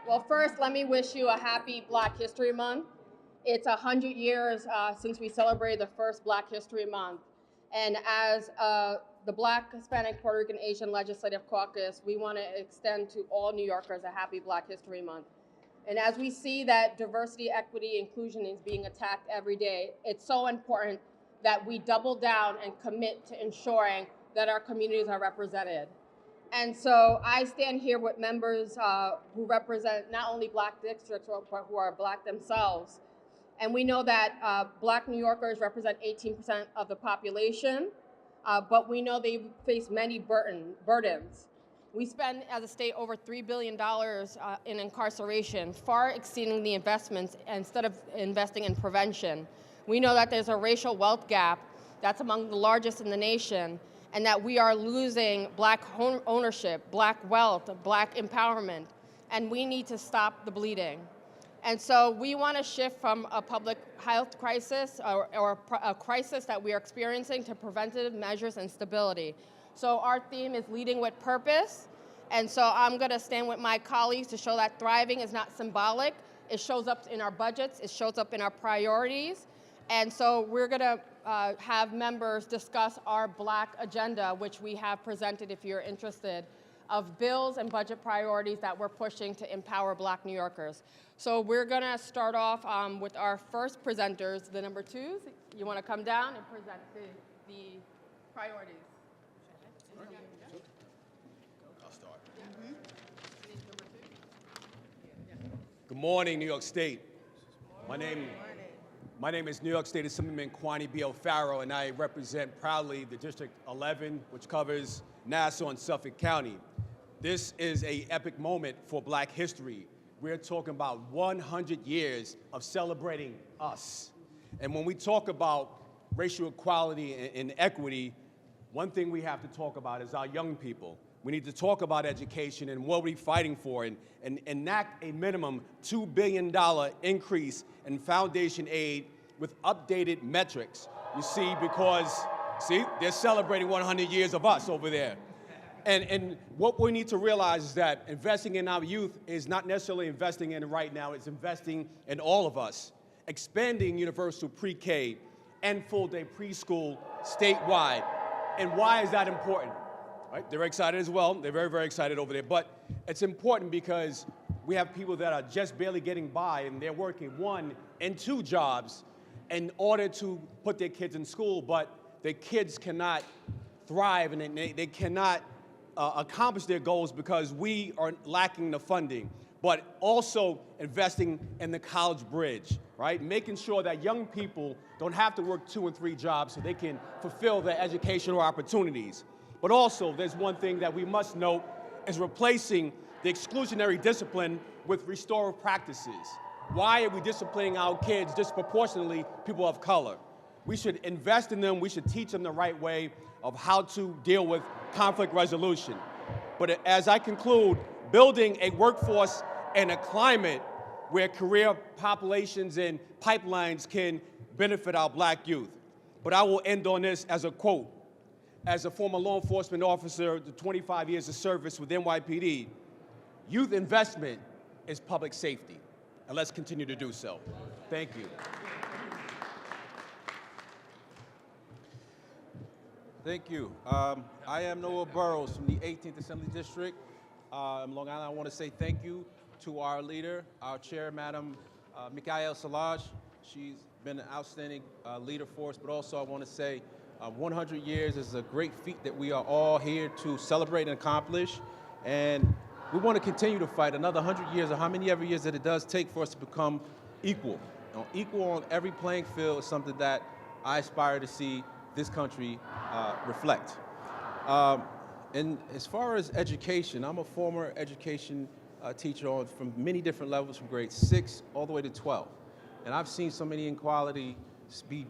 Well, first, let me wish you a happy Black History Month. It's 100 years since we celebrated the first Black History Month. And as the Black, Hispanic, Puerto Rican, Asian Legislative Caucus, we want to extend to all New Yorkers a happy Black History Month. And as we see that diversity, equity, inclusion is being attacked every day, it's so important that we double down and commit to ensuring that our communities are represented. And so I stand here with members who represent not only Black districts, but who are Black themselves. And we know that Black New Yorkers represent 18% of the population, but we know they face many burdens. We spend, as a state, over $3 billion in incarceration, far exceeding the investments instead of investing in prevention. We know that there's a racial wealth gap that's among the largest in the nation, and that we are losing Black home ownership, Black wealth, Black empowerment, and we need to stop the bleeding. And so we want to shift from a public health crisis or a crisis that we are experiencing to preventative measures and stability. So our theme is leading with purpose, and so I'm going to stand with my colleagues to show that thriving is not symbolic. It shows up in our budgets, it shows up in our priorities, and so we're going to have members discuss our Black agenda, which we have presented if you're interested, of bills and budget priorities that we're pushing to empower Black New Yorkers. So we're going to start off with our first presenters, the number twos. You want to come down and present the priorities. I'll start. Good morning, New York State. My name is New York State Assemblyman Kwani B. O'Farrell, and I represent proudly the District 11, which covers Nassau and Suffolk County. This is an epic moment for Black history. We're talking about 100 years of celebrating us. And when we talk about racial equality and equity, one thing we have to talk about is our young people. We need to talk about education and what we're fighting for and enact a minimum $2 billion increase in foundation aid with updated metrics. You see, because, they're celebrating 100 years of us over there. And what we need to realize is that investing in our youth is not necessarily investing in right now, it's investing in all of us. Expanding universal pre-K and full-day preschool statewide. And why is that important? Right? They're excited as well. They're very, very excited over there. But it's important because we have people that are just barely getting by, and they're working 1 and 2 jobs in order to put their kids in school, but their kids cannot thrive and they cannot accomplish their goals because we are lacking the funding. But also investing in the college bridge, right? Making sure that young people don't have to work 2 and 3 jobs so they can fulfill their educational opportunities. But also, there's one thing that we must note is replacing the exclusionary discipline with restorative practices. Why are we disciplining our kids disproportionately, people of color? We should invest in them, we should teach them the right way of how to deal with conflict resolution. But as I conclude, building a workforce and a climate where career populations and pipelines can benefit our Black youth. But I will end on this as a quote. As a former law enforcement officer, the 25 years of service with NYPD, youth investment is public safety. And let's continue to do so. Thank you. Thank you. I am Noah Burrows from the 18th Assembly District in Long Island. I want to say thank you to our leader, our chair, Madam Mikael Salaj. She's been an outstanding leader for us, but also I want to say 100 years is a great feat that we are all here to celebrate and accomplish. And we want to continue to fight another 100 years or how many ever years that it does take for us to become equal. Equal on every playing field is something that I aspire to see this country reflect. And as far as education, I'm a former education teacher from many different levels, from grade 6 all the way to 12. And I've seen so many inequalities be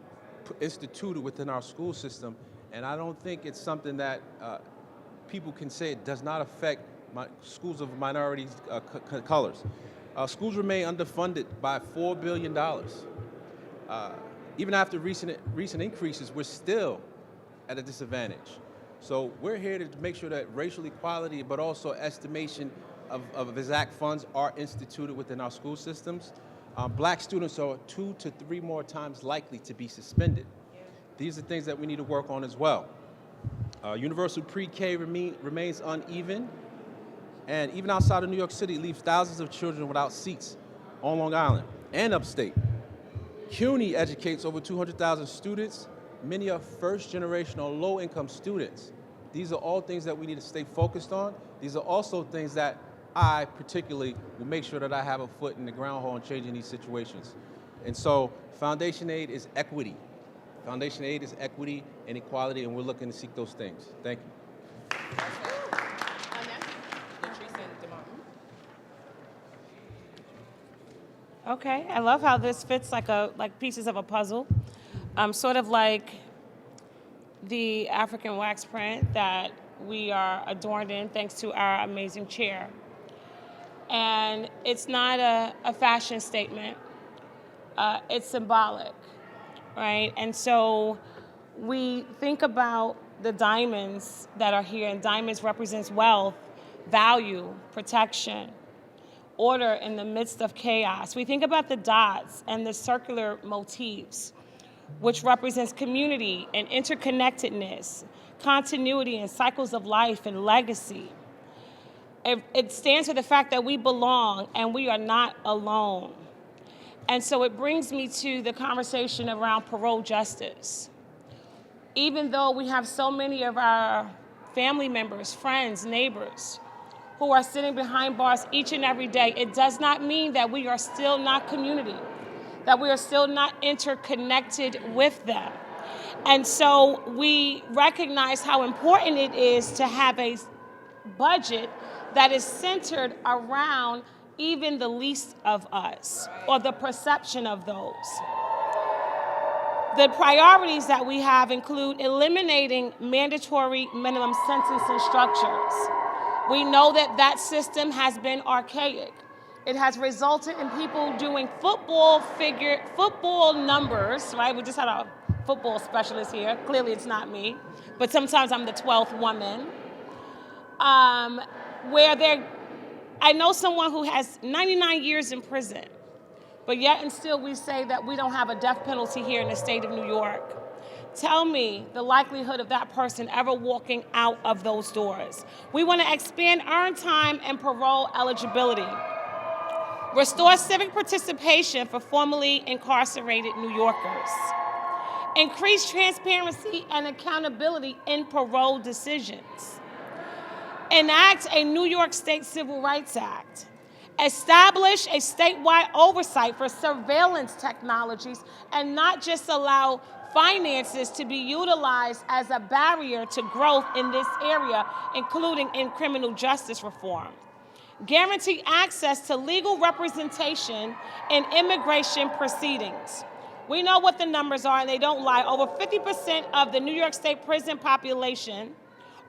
instituted within our school system, and I don't think it's something that people can say it does not affect schools of minorities colors. Schools remain underfunded by $4 billion. Even after recent increases, we're still at a disadvantage. So we're here to make sure that racial equality, but also estimation of exact funds are instituted within our school systems, black students are 2 to 3 more times likely to be suspended. These are things that we need to work on as well. Universal pre-K remains uneven, and even outside of New York City, leaves thousands of children without seats on Long Island and upstate. CUNY educates over 200,000 students. Many are first-generation or low-income students. These are all things that we need to stay focused on. These are also things that I particularly will make sure that I have a foot in the ground hole in changing these situations. And so Foundation Aid is equity. Foundation Aid is equity and equality, and we're looking to seek those things. Thank you. Okay, I love how this fits like pieces of a puzzle. Sort of like the African wax print that we are adorned in thanks to our amazing chair. And it's not a fashion statement, it's symbolic, right? And so we think about the diamonds that are here, and diamonds represents wealth, value, protection, order in the midst of chaos. We think about the dots and the circular motifs, which represents community and interconnectedness, continuity and cycles of life and legacy. It stands for the fact that we belong and we are not alone. And so it brings me to the conversation around parole justice. Even though we have so many of our family members, friends, neighbors, who are sitting behind bars each and every day, it does not mean that we are still not community, that we are still not interconnected with them. And so we recognize how important it is to have a budget that is centered around even the least of us, or the perception of those. The priorities that we have include eliminating mandatory minimum sentencing structures. We know that that system has been archaic. It has resulted in people doing football numbers, right? We just had a football specialist here. Clearly it's not me, but sometimes I'm the 12th woman. I know someone who has 99 years in prison, but yet and still we say that we don't have a death penalty here in the state of New York. Tell me the likelihood of that person ever walking out of those doors. We want to expand earned time and parole eligibility. Restore civic participation for formerly incarcerated New Yorkers. Increase transparency and accountability in parole decisions. Enact a New York State Civil Rights Act. Establish a statewide oversight for surveillance technologies and not just allow finances to be utilized as a barrier to growth in this area, including in criminal justice reform. Guarantee access to legal representation in immigration proceedings. We know what the numbers are, and they don't lie. Over 50% of the New York State prison population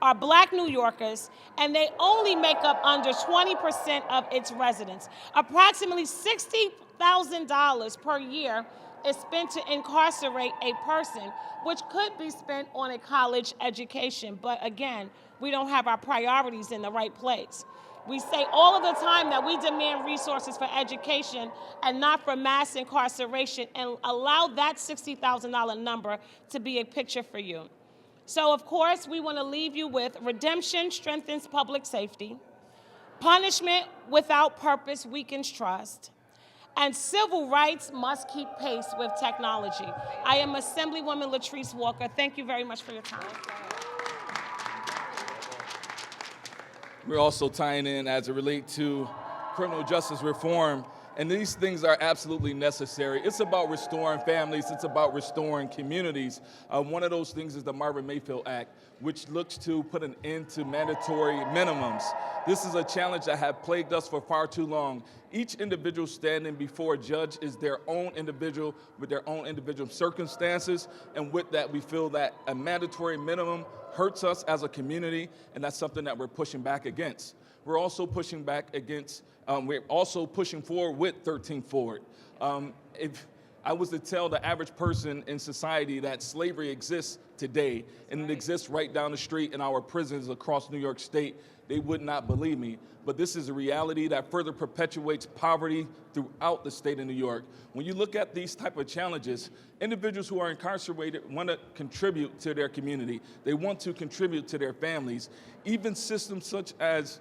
are Black New Yorkers, and they only make up under 20% of its residents. Approximately $60,000 per year is spent to incarcerate a person, which could be spent on a college education. But again, we don't have our priorities in the right place. We say all of the time that we demand resources for education and not for mass incarceration, and allow that $60,000 number to be a picture for you. So of course, we want to leave you with redemption strengthens public safety, punishment without purpose weakens trust, and civil rights must keep pace with technology. I am Assemblywoman Latrice Walker. Thank you very much for your time. We're also tying in as it relates to criminal justice reform, and these things are absolutely necessary. It's about restoring families, it's about restoring communities. One of those things is the Marvin Mayfield Act, which looks to put an end to mandatory minimums. This is a challenge that has plagued us for far too long. Each individual standing before a judge is their own individual with their own individual circumstances, and with that we feel that a mandatory minimum hurts us as a community, and that's something that we're pushing back against. We're also pushing back against, we're also pushing forward with 13 Forward. I was to tell the average person in society that slavery exists today, and it exists right down the street in our prisons across New York State, they would not believe me. But this is a reality that further perpetuates poverty throughout the state of New York. When you look at these type of challenges, individuals who are incarcerated want to contribute to their community. They want to contribute to their families. Even systems such as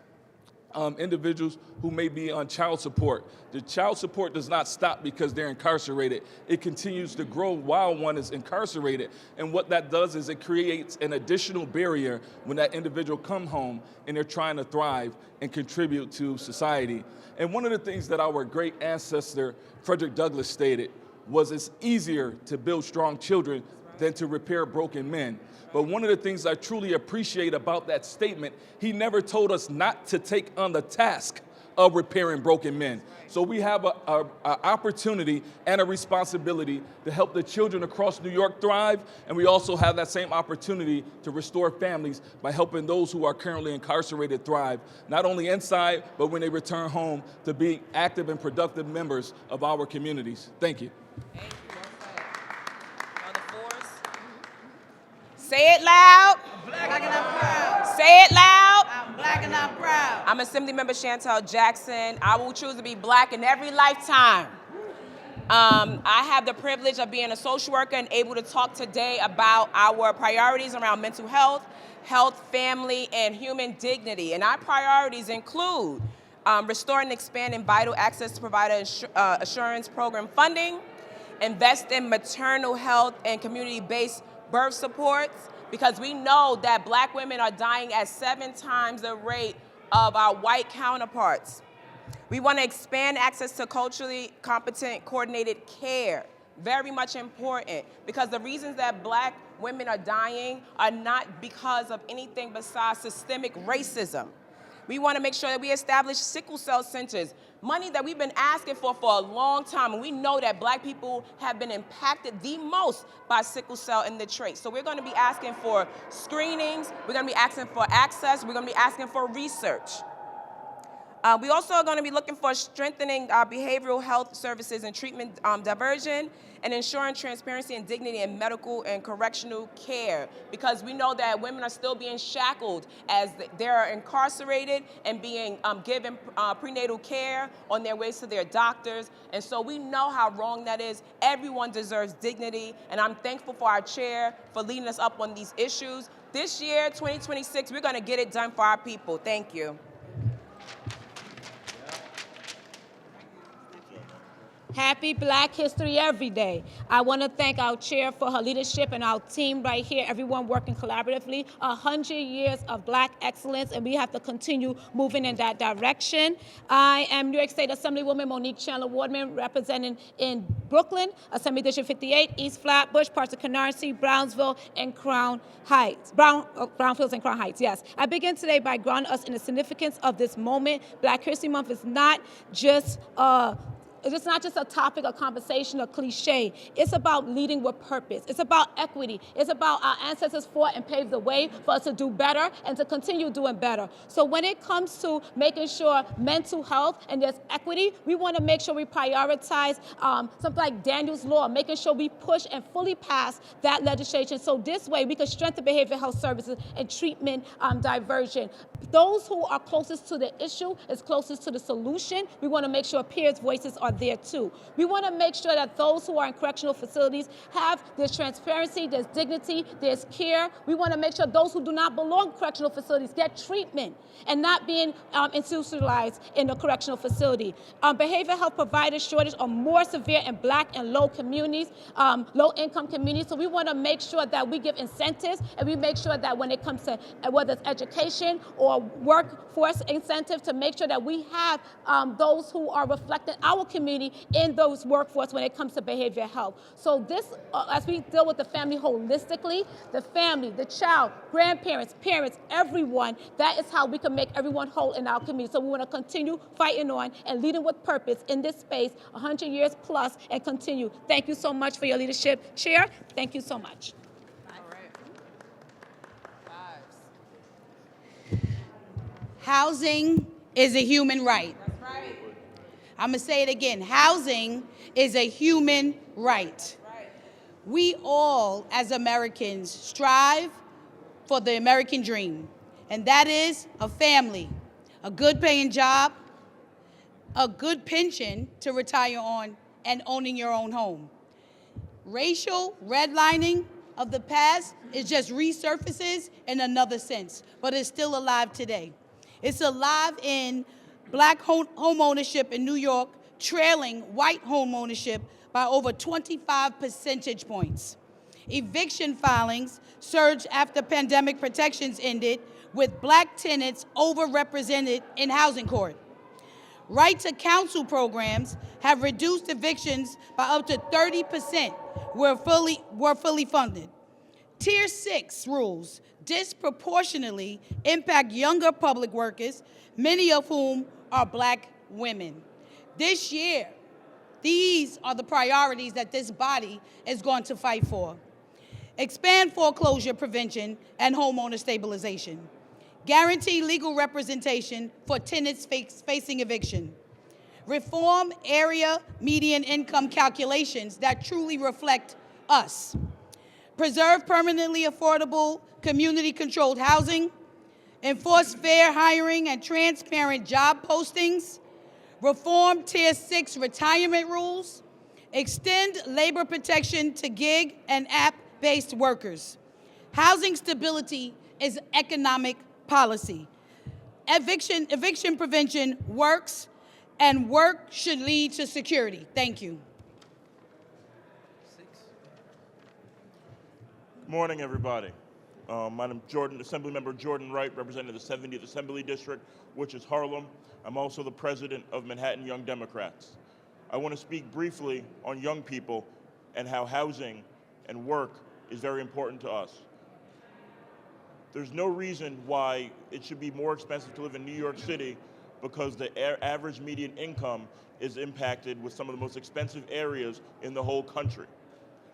individuals who may be on child support. The child support does not stop because they're incarcerated. It continues to grow while one is incarcerated. And what that does is it creates an additional barrier when that individual come home and they're trying to thrive and contribute to society. And one of the things that our great ancestor, Frederick Douglass, stated was it's easier to build strong children than to repair broken men. But one of the things I truly appreciate about that statement, he never told us not to take on the task of repairing broken men. So we have an opportunity and a responsibility to help the children across New York thrive, and we also have that same opportunity to restore families by helping those who are currently incarcerated thrive, not only inside, but when they return home to be active and productive members of our communities. Thank you. Thank you. Say it loud. Black and I'm proud. Say it loud. I'm black and I'm proud. I'm Assemblymember Chantel Jackson. I will choose to be black in every lifetime. I have the privilege of being a social worker and able to talk today about our priorities around mental health, family, and human dignity. And our priorities include restoring and expanding vital access to provider assurance program funding, invest in maternal health and community-based birth supports, because we know that black women are dying at 7 times the rate of our white counterparts. We want to expand access to culturally competent, coordinated care. Very much important, because the reasons that black women are dying are not because of anything besides systemic racism. We want to make sure that we establish sickle cell centers, money that we've been asking for a long time, and we know that black people have been impacted the most by sickle cell in the trait. So we're going to be asking for screenings, we're going to be asking for access, we're going to be asking for research. We also are going to be looking for strengthening behavioral health services and treatment diversion, and ensuring transparency and dignity in medical and correctional care, because we know that women are still being shackled as they're incarcerated and being given prenatal care on their ways to their doctors. And so we know how wrong that is. Everyone deserves dignity, and I'm thankful for our chair for leading us up on these issues. This year, 2026, we're going to get it done for our people. Thank you. Happy Black History every day. I want to thank our chair for her leadership and our team right here, everyone working collaboratively. 100 years of Black excellence, and we have to continue moving in that direction. I am New York State Assemblywoman Monique Chandler-Wardman, representing in Brooklyn, Assembly District 58, East Flatbush, parts of Canarsie, Brownsville, and Crown Heights. Brownfields and Crown Heights, yes. I begin today by grounding us in the significance of this moment. Black History Month is not just it's not just a topic, a conversation, a cliche. It's about leading with purpose. It's about equity. It's about our ancestors fought and paved the way for us to do better and to continue doing better. So when it comes to making sure mental health and there's equity, we want to make sure we prioritize something like Daniel's Law, making sure we push and fully pass that legislation. So this way we can strengthen behavioral health services and treatment diversion. Those who are closest to the issue is closest to the solution. We want to make sure peers' voices are there too. We want to make sure that those who are in correctional facilities have there's transparency, there's dignity, there's care. We want to make sure those who do not belong in correctional facilities get treatment and not being institutionalized in the correctional facility. Behavioral health provider shortage are more severe in Black and low communities, low-income communities. So we want to make sure that we give incentives, and we make sure that when it comes to whether it's education or workforce incentive, to make sure that we have those who are reflecting our community in those workforce when it comes to behavioral health. So this, as we deal with the family holistically, the family, the child, grandparents, parents, everyone, that is how we can make everyone whole in our community. So we want to continue fighting on and leading with purpose in this space, 100 years plus, and continue. Thank you so much for your leadership, Chair. Thank you so much. Housing is a human right. That's right. I'm going to say it again. Housing is a human right. We all, as Americans, strive for the American dream, and that is a family, a good paying job, a good pension to retire on, and owning your own home. Racial redlining of the past is just resurfaces in another sense, but it's still alive today. It's alive in black home ownership in New York, trailing white home ownership by over 25 percentage points. Eviction filings surged after pandemic protections ended, with black tenants overrepresented in housing court. Right to counsel programs have reduced evictions by up to 30%, were fully funded. Tier 6 rules disproportionately impact younger public workers, many of whom are black women. This year, these are the priorities that this body is going to fight for. Expand foreclosure prevention and homeowner stabilization. Guarantee legal representation for tenants facing eviction. Reform area median income calculations that truly reflect us. Preserve permanently affordable, community-controlled housing. Enforce fair hiring and transparent job postings. Reform Tier 6 retirement rules. Extend labor protection to gig and app-based workers. Housing stability is economic policy. Eviction prevention works, and work should lead to security. Thank you. Good morning, everybody. My name is Assemblymember Jordan Wright, representing the 70th Assembly District, which is Harlem. I'm also the president of Manhattan Young Democrats. I want to speak briefly on young people and how housing and work is very important to us. There's no reason why it should be more expensive to live in New York City, because the average median income is impacted with some of the most expensive areas in the whole country.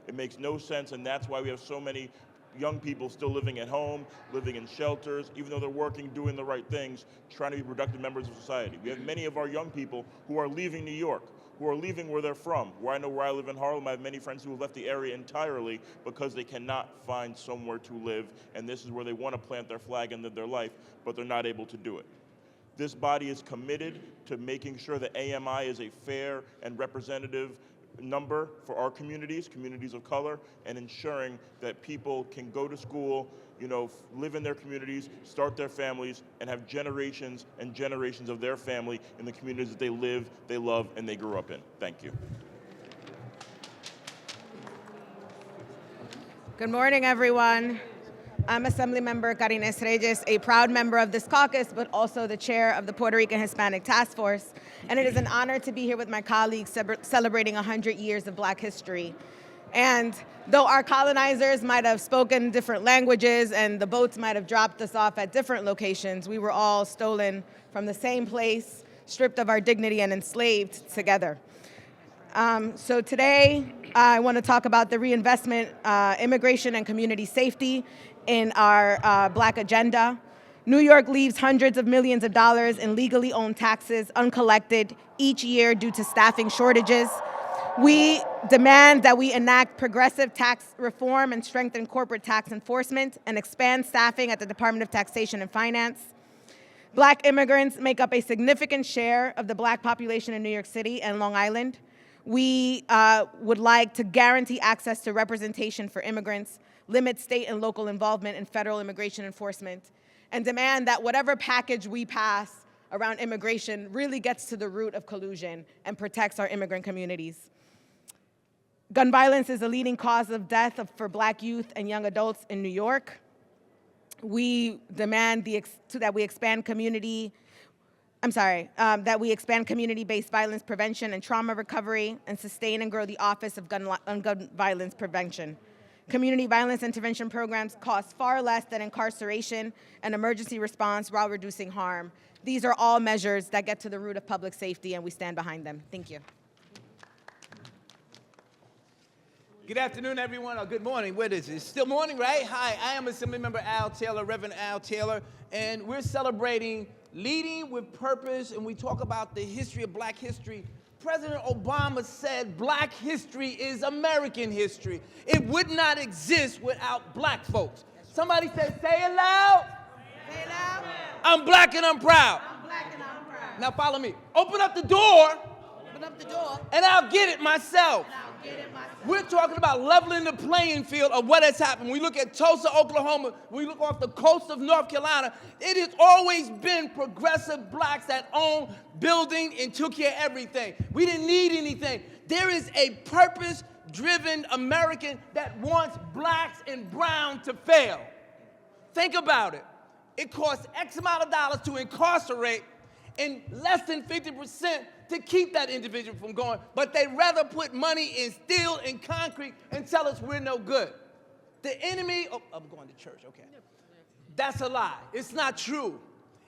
It makes no sense, and that's why we have so many young people still living at home, living in shelters, even though they're working, doing the right things, trying to be productive members of society. We have many of our young people who are leaving New York, who are leaving where they're from. Where I live in Harlem, I have many friends who have left the area entirely because they cannot find somewhere to live, and this is where they want to plant their flag and live their life, but they're not able to do it. This body is committed to making sure that AMI is a fair and representative number for our communities of color, and ensuring that people can go to school, live in their communities, start their families, and have generations and generations of their family in the communities that they live, they love, and they grew up in. Thank you. Good morning, everyone. I'm Assemblymember Karina Reyes, a proud member of this caucus, but also the chair of the Puerto Rican Hispanic Task Force. And it is an honor to be here with my colleagues celebrating 100 years of Black history. And though our colonizers might have spoken different languages and the boats might have dropped us off at different locations, we were all stolen from the same place, stripped of our dignity, and enslaved together. So today, I want to talk about the reinvestment, immigration, and community safety in our Black agenda. New York leaves hundreds of millions of dollars in legally owned taxes uncollected each year due to staffing shortages. We demand that we enact progressive tax reform and strengthen corporate tax enforcement and expand staffing at the Department of Taxation and Finance. Black immigrants make up a significant share of the Black population in New York City and Long Island. We would like to guarantee access to representation for immigrants, limit state and local involvement in federal immigration enforcement, and demand that whatever package we pass around immigration really gets to the root of collusion and protects our immigrant communities. Gun violence is a leading cause of death for Black youth and young adults in New York. We demand that we expand community-based violence prevention and trauma recovery, and sustain and grow the Office of Gun Violence Prevention. Community violence intervention programs cost far less than incarceration and emergency response while reducing harm. These are all measures that get to the root of public safety, and we stand behind them. Thank you. Good afternoon, everyone, or good morning. What is it? It's still morning, right? Hi, I am Assemblymember Al Taylor, Reverend Al Taylor, and we're celebrating leading with purpose, and we talk about the history of black history. President Obama said black history is American history. It would not exist without black folks. Somebody said, say it loud. Say it loud. I'm black and I'm proud. I'm black and I'm proud. Now follow me. Open up the door. Open up the door. And I'll get it myself. And I'll get it myself. We're talking about leveling the playing field of what has happened. We look at Tulsa, Oklahoma. We look off the coast of North Carolina. It has always been progressive blacks that owned building and took care of everything. We didn't need anything. There is a purpose-driven American that wants blacks and brown to fail. Think about it. It costs X amount of dollars to incarcerate and less than 50% to keep that individual from going, but they'd rather put money in steel and concrete and tell us we're no good. The enemy, oh, I'm going to church, okay. That's a lie. It's not true.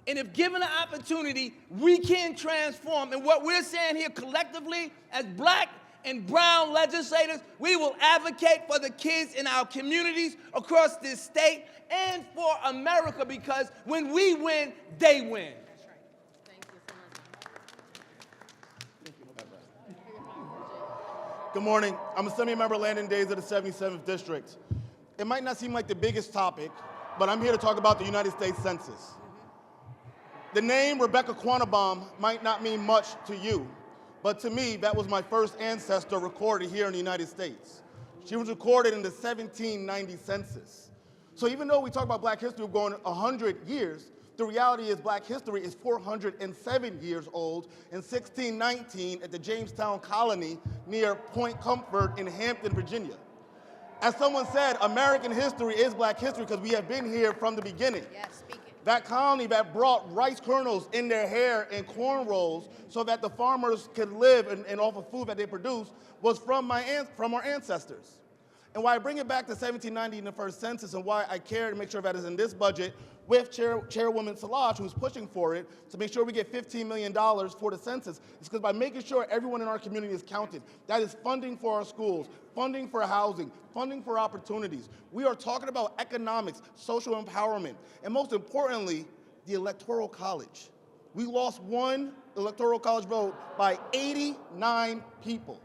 And if given the opportunity, we can transform. And what we're saying here collectively as black and brown legislators, we will advocate for the kids in our communities across this state and for America, because when we win, they win. Good morning. I'm Assembly Member Landon Days of the 77th District. It might not seem like the biggest topic, but I'm here to talk about the United States Census. The name Rebecca Quannenbaum might not mean much to you, but to me, that was my first ancestor recorded here in the United States. She was recorded in the 1790 census. So even though we talk about black history going 100 years, the reality is black history is 407 years old in 1619 at the Jamestown Colony near Point Comfort in Hampton, Virginia. As someone said, American history is black history because we have been here from the beginning. Yes, speak it. That colony that brought rice kernels in their hair and corn rolls so that the farmers could live and off of food that they produce was from our ancestors. And why I bring it back to 1790 in the first census and why I care to make sure that is in this budget with Chairwoman Szilagyi, who's pushing for it, to make sure we get $15 million for the census, is because by making sure everyone in our community is counted, that is funding for our schools, funding for housing, funding for opportunities. We are talking about economics, social empowerment, and most importantly, the Electoral College. We lost one Electoral College vote by 89 people.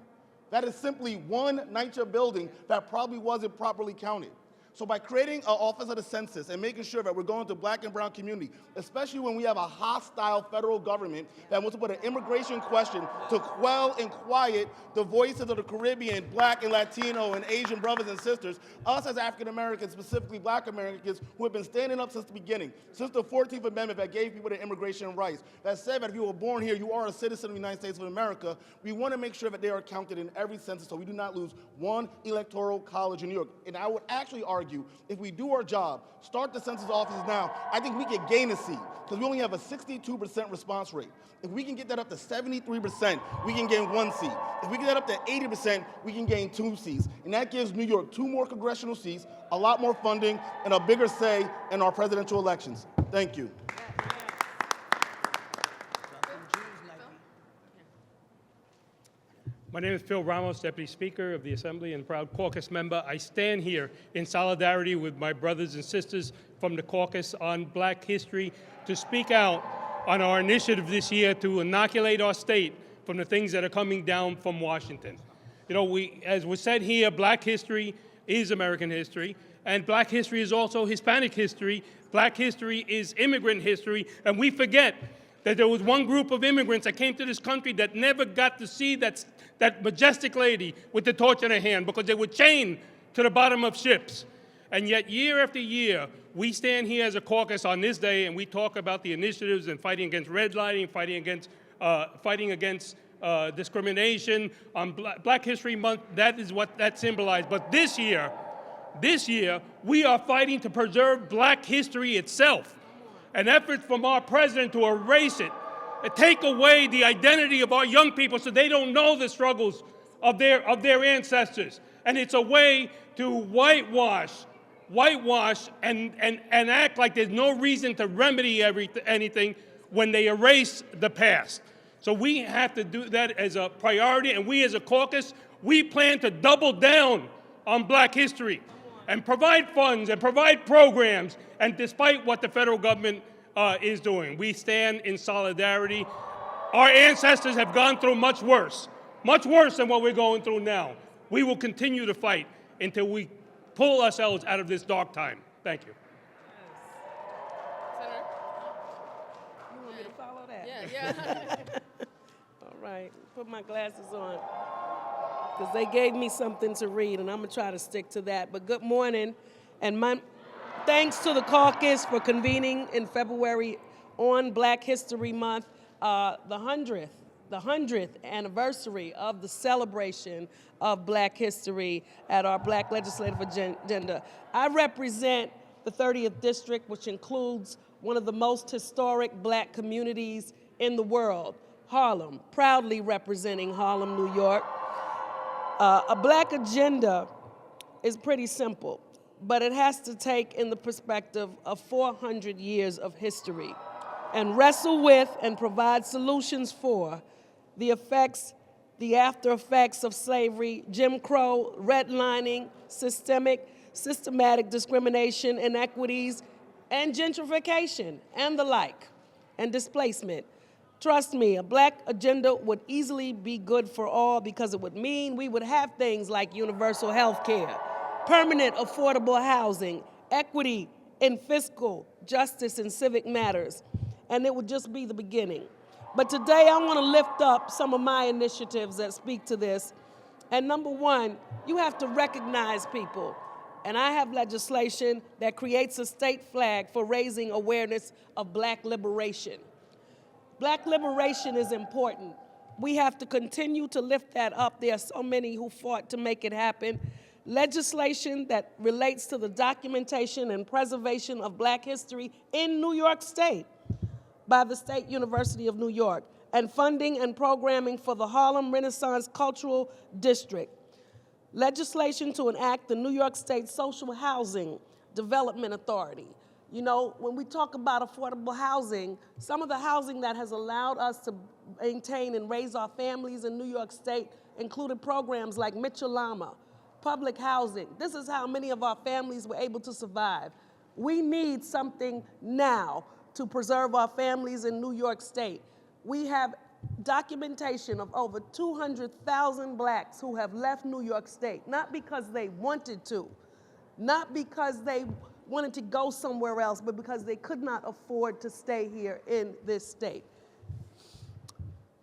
That is simply one NYCHA building that probably wasn't properly counted. So by creating an Office of the Census and making sure that we're going to black and brown community, especially when we have a hostile federal government that wants to put an immigration question to quell and quiet the voices of the Caribbean, black and Latino and Asian brothers and sisters, us as African Americans, specifically black Americans, who have been standing up since the beginning, since the 14th Amendment that gave people the immigration rights, that said that if you were born here, you are a citizen of the United States of America, we want to make sure that they are counted in every census so we do not lose one electoral college in New York. And I would actually argue, if we do our job, start the census offices now, I think we could gain a seat because we only have a 62% response rate. If we can get that up to 73%, we can gain one seat. If we get that up to 80%, we can gain 2 seats. And that gives New York 2 more congressional seats, a lot more funding, and a bigger say in our presidential elections. Thank you. My name is Phil Ramos, Deputy Speaker of the Assembly and proud caucus member. I stand here in solidarity with my brothers and sisters from the caucus on Black history to speak out on our initiative this year to inoculate our state from the things that are coming down from Washington. You know, as was said here, Black history is American history, and Black history is also Hispanic history. Black history is immigrant history, and we forget that there was one group of immigrants that came to this country that never got to see that majestic lady with the torch in her hand because they were chained to the bottom of ships. And yet, year after year, we stand here as a caucus on this day and we talk about the initiatives and fighting against redlining, fighting against discrimination. On Black History Month, that is what that symbolized. But this year, we are fighting to preserve Black history itself. An effort from our president to erase it, take away the identity of our young people so they don't know the struggles of their ancestors. And it's a way to whitewash and act like there's no reason to remedy anything when they erase the past. So we have to do that as a priority, and we as a caucus, we plan to double down on Black history and provide funds and provide programs, and despite what the federal government is doing. We stand in solidarity. Our ancestors have gone through much worse than what we're going through now. We will continue to fight until we pull ourselves out of this dark time. Thank you. Senator? You want me to follow that? Yeah. All right, put my glasses on, because they gave me something to read, and I'm gonna try to stick to that. But good morning, and thanks to the caucus for convening in February on Black History Month, the 100th anniversary of the celebration of Black history at our Black legislative agenda. I represent the 30th District, which includes one of the most historic Black communities in the world, Harlem, proudly representing Harlem, New York. A Black agenda is pretty simple, but it has to take in the perspective of 400 years of history and wrestle with and provide solutions for the effects, the after effects of slavery, Jim Crow, redlining, systematic discrimination, inequities, and gentrification, and the like, and displacement. Trust me, a Black agenda would easily be good for all, because it would mean we would have things like universal health care, permanent affordable housing, equity in fiscal, justice, and civic matters, and it would just be the beginning. But today I want to lift up some of my initiatives that speak to this. And number one, you have to recognize people. And I have legislation that creates a state flag for raising awareness of Black liberation. Black liberation is important. We have to continue to lift that up. There are so many who fought to make it happen. Legislation that relates to the documentation and preservation of Black history in New York State by the State University of New York, and funding and programming for the Harlem Renaissance Cultural District. Legislation to enact the New York State Social Housing Development Authority. You know, when we talk about affordable housing, some of the housing that has allowed us to maintain and raise our families in New York State included programs like Mitchell-Lama, public housing. This is how many of our families were able to survive. We need something now to preserve our families in New York State. We have documentation of over 200,000 Blacks who have left New York State, not because they wanted to, not because they wanted to go somewhere else, but because they could not afford to stay here in this state.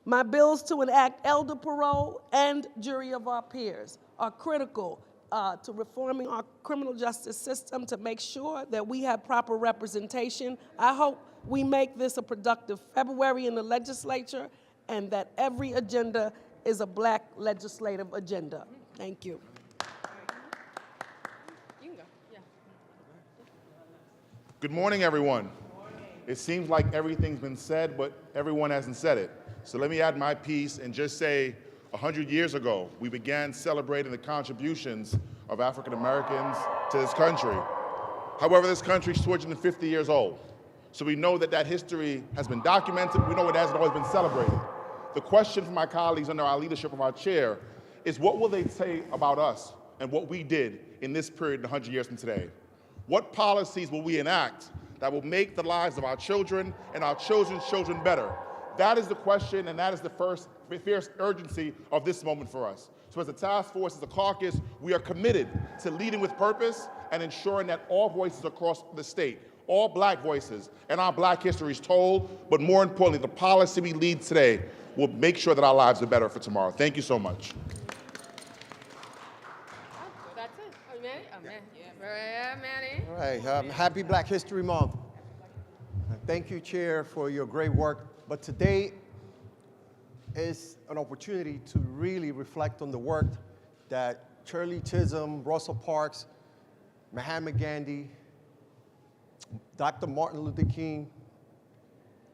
My bills to enact elder parole and jury of our peers are critical to reforming our criminal justice system to make sure that we have proper representation. I hope we make this a productive February in the legislature, and that every agenda is a Black legislative agenda. Thank you. You can go. Yeah. Good morning, everyone. It seems like everything's been said, but everyone hasn't said it. So let me add my piece and just say 100 years ago, we began celebrating the contributions of African Americans to this country. However, this country is 250 years old. So we know that that history has been documented. We know it hasn't always been celebrated. The question for my colleagues under our leadership of our chair is, what will they say about us and what we did in this period 100 years from today? What policies will we enact that will make the lives of our children and our children's children better? That is the question, and that is the fierce urgency of this moment for us. So as a task force, as a caucus, we are committed to leading with purpose and ensuring that all voices across the state, all Black voices, and our Black history is told, but more importantly, the policy we lead today will make sure that our lives are better for tomorrow. Thank you so much. That's it. Oh, Manny? Oh, man. Yeah, Manny. All right, happy Black History Month. Thank you, Chair, for your great work. But today is an opportunity to really reflect on the work that Shirley Chisholm, Rosa Parks, Mahatma Gandhi, Dr. Martin Luther King,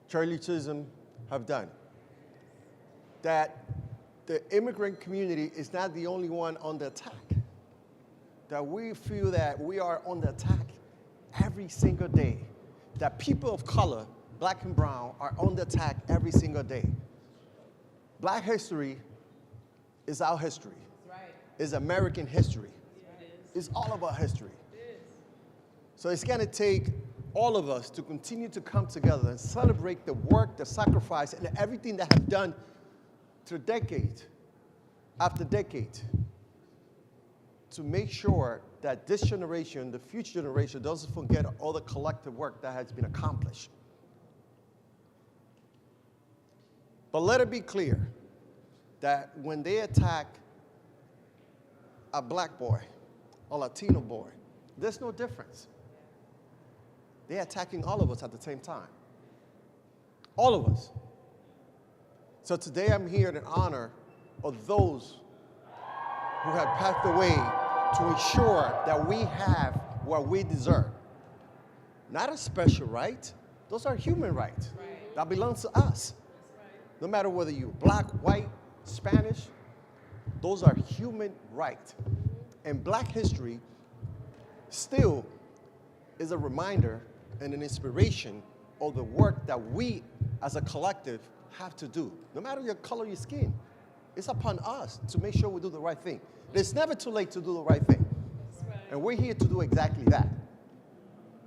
Shirley Chisholm have done. That the immigrant community is not the only one on the attack. That we feel that we are on the attack every single day. That people of color, Black and brown, are on the attack every single day. Black history is our history. That's right. It's American history. Yeah, it is. It's all about history. It is. So it's gonna take all of us to continue to come together and celebrate the work, the sacrifice, and everything that have done through decade after decade to make sure that this generation, the future generation, doesn't forget all the collective work that has been accomplished. But let it be clear that when they attack a black boy or Latino boy, there's no difference. They're attacking all of us at the same time. All of us. So today I'm here in honor of those who have passed away to ensure that we have what we deserve. Not a special right. Those are human rights that belongs to us. No matter whether you're black, white, Spanish, those are human rights. And Black history still is a reminder and an inspiration of the work that we as a collective have to do. No matter your color of your skin, it's upon us to make sure we do the right thing. It's never too late to do the right thing. And we're here to do exactly that.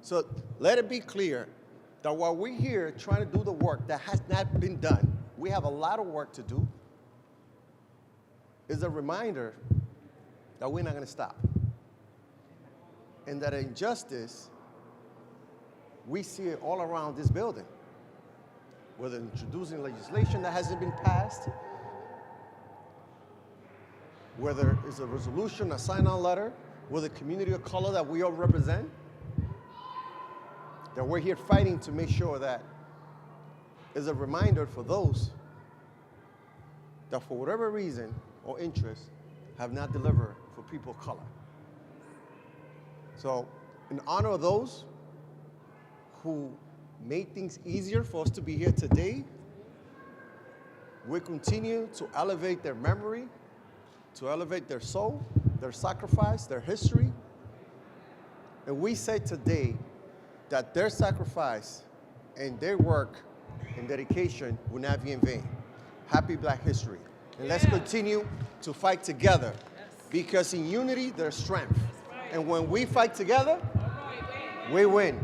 So let it be clear that while we're here trying to do the work that has not been done, we have a lot of work to do, is a reminder that we're not going to stop. And that injustice, we see it all around this building. Whether introducing legislation that hasn't been passed, whether it's a resolution, a sign-on letter, with a community of color that we all represent, that we're here fighting to make sure that is a reminder for those that for whatever reason or interest have not delivered for people of color. So in honor of those who made things easier for us to be here today, we continue to elevate their memory, to elevate their soul, their sacrifice, their history. And we say today that their sacrifice and their work and dedication will not be in vain. Happy Black History. And let's continue to fight together, because in unity there's strength. And when we fight together, we win.